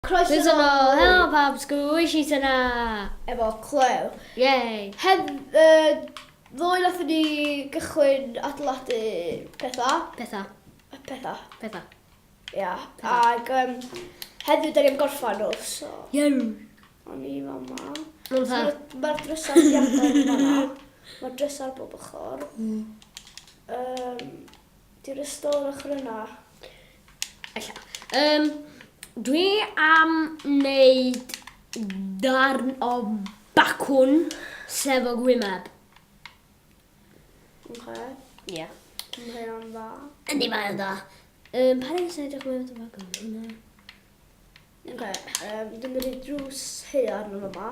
Croeso nôl, helo pawb, Sgwishi syna. Efo Clew. Yay. Ddoe nath ni gychwyn adeiladu pethau. Pethau. Ia. Ac heddiw da ni am gorffan nhw, so... O'n i fama. Mae'r drysau di adael yn fanna. Mae'r drysau ar bob ochr. Di'r ystol ochr yna. Dwi am wneud darn o bacwn sef o gwymeb. Ie. Mae o'n dda. Yndi mae'n dda. Pa rhaid sy'n edrych mewn o bacwn? Hynna. Dwi'n mynd i drws haear yn yma.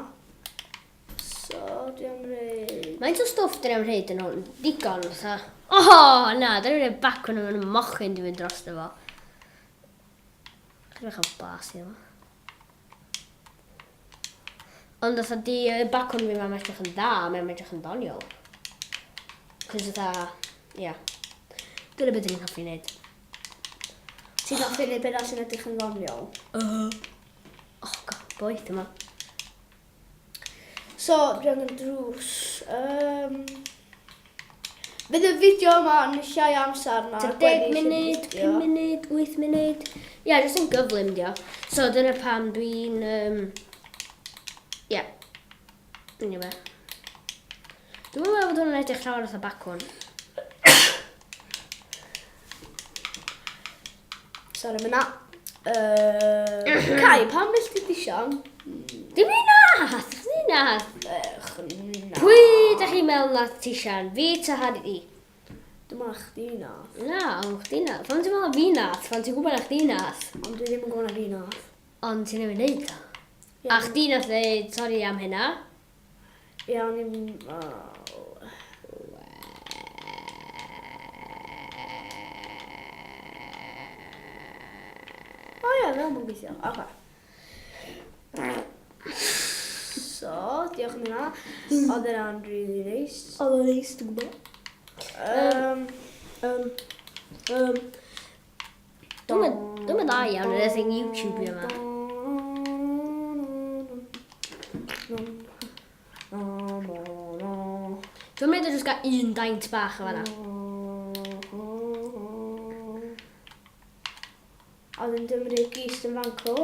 So, dwi'n mynd... Mae'n o stwff dyn ni'n rhaid yn hwn? Digon, fatha. Na, dyn ni'n rhaid bacwn yn mochyn dwi'n mynd dros efo. Chydig bach o blas i efo. Ond fatha di bacwn fi mae'n edrych yn dda, mae'n edrych yn doniol. Cos fatha, ia. Dyna beth ni'n hoffi wneud. Ti'n hoffi wneud beth sy'n edrych yn ddoniol? God, boeth yma. So, dwi'n mynd drws. Fydd y fideo yma yn llai amser na 10 munud, 5 munud, 8 munud. Ia, jyst yn gyflym dio. So, dyna pam dwi'n... Ia. Dyna be. Dwi'n meddwl bod hwnna'n edrych llawer oedd o bacwn. Sorry, myna. Cai, pam beth ti ddisian? Dim un nath! Chdi nath! Pwy ydych chi'n meddwl nath tisian? Fi ta Harry? Dyma chdi nath. Na, ond chdi nath. Fan ti'n meddwl fi nath? Fan ti'n gwybod na chdi nath? Ond dwi ddim yn gwybod na fi nath. Ond ti'n newid neud o? A chdi nath dweud, sori am hynna? Ia, o'n i'n... O ia, fel mwyn gweithio. Oce. So, diolch am hynna. Oedd yna'n really neis. Oedd o'n neis, dwi'n gwybod. Dwi'n mynd dda iawn yn edrych YouTube yma. Dwi'n mynd jyst gael un daint bach o fanna. Oedd yn dymryd gist yn fancw.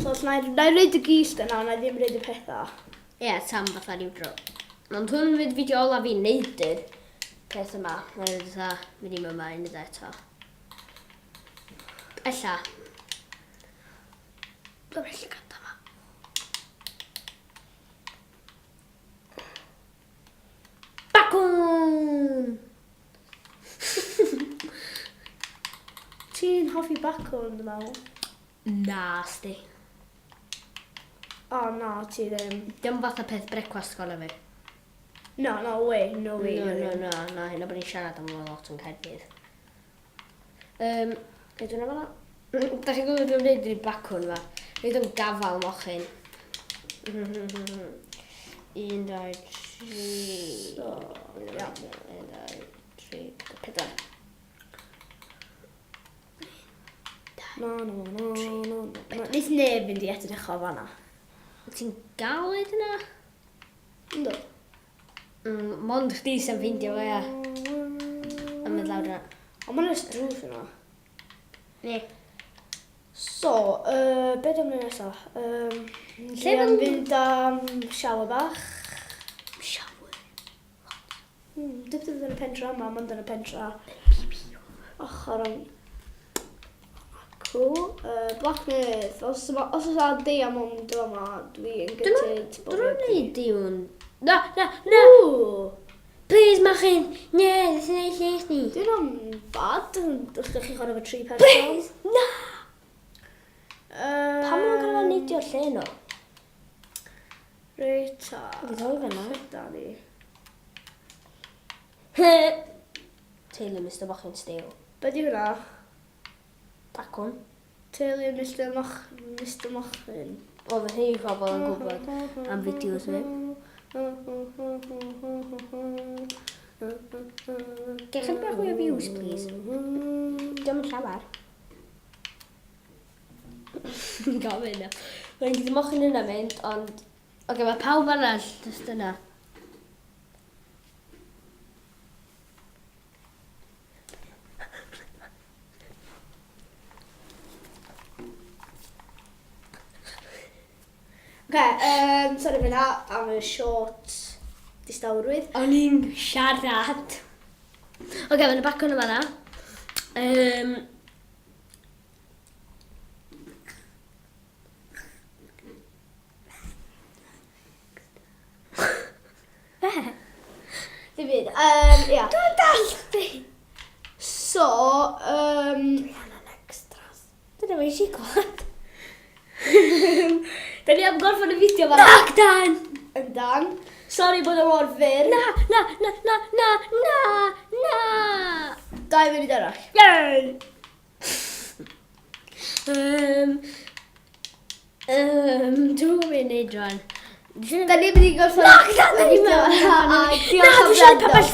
So, os na i reid y gist yna, na i ddim reid y pethau. Ie, tam fatha rhyw dro. Ond hwn fydd fideo ola fi'n neud yr peth yma. Mae'n rhaid eitha mynd i yma un ydw eto. Ella. Dwi'n felly gada yma. Bacwn! Ti'n hoffi bacwn, dwi'n meddwl? Na, sti. O, na, ti ddim. Dim fatha peth brecwast gola fi. No way. No, hynna bod ni'n siarad am lot yn Caerdydd. Ydw yna fanna? Da chi'n gwybod dwi'n gwneud i'r bacwn fa. Rhaid o'n gafal mochyn. 1, 2, 3... So, ia. 1, 2, 3, 4. No. Nid neb fynd i edrych o fanna. Ti'n gael oed yna? Ynddo. Mond chdi sy'n ffeindio fe, ia. Am mynd lawr yna. Ond mae'n ys drws yna. Ne. So, beth am nesaf? Lle am fynd am siawa bach. Siawyr. Dyb yn y pentra yma, mae'n yn y pentra. Ochr am... Cool. Blacksmith. Os oes a diamond yma, dwi'n gytid... Dwi'n neud diwn. Na! Please, machyn! Ne, ddeth yn ei lles ni. Dwi'n am bad. Os ydych chi'n chwarae efo 3 person. Please! Na! Pam nhw'n cael ei neidio lle no? Reit a... Wedi dod fyna. Da ni. Teulu Mr Mochyn Steel. Be di hwnna? Bacwn. Teulu Mr Mochyn. Oedd y rhai pobl yn gwybod am fideos fi. Gewch chi bach mwy o views, please? Diolch yn llawer. Gofyn yna. Mae'n gyda mochyn yna mynd, ond... Oce, mae pawb arall, just yna. Sorry fyna am y short distawrwydd. O'n i'n siarad. Oce, mae'n y bacwn yma na. Dim byd, ia. Dwi'n dall di. So, Dwi anna'n extras. Dyna fe eisiau gwlad. da ni am gorffan y fideo fan. Nac dan! Yndan. Sorry bod y mor fyr. Na. 2 munud arall. Yay! 2 munud, Rhan. Da ni'n mynd i gorffan Nac dan! y fideo. Na, dwi'n siarad pa bach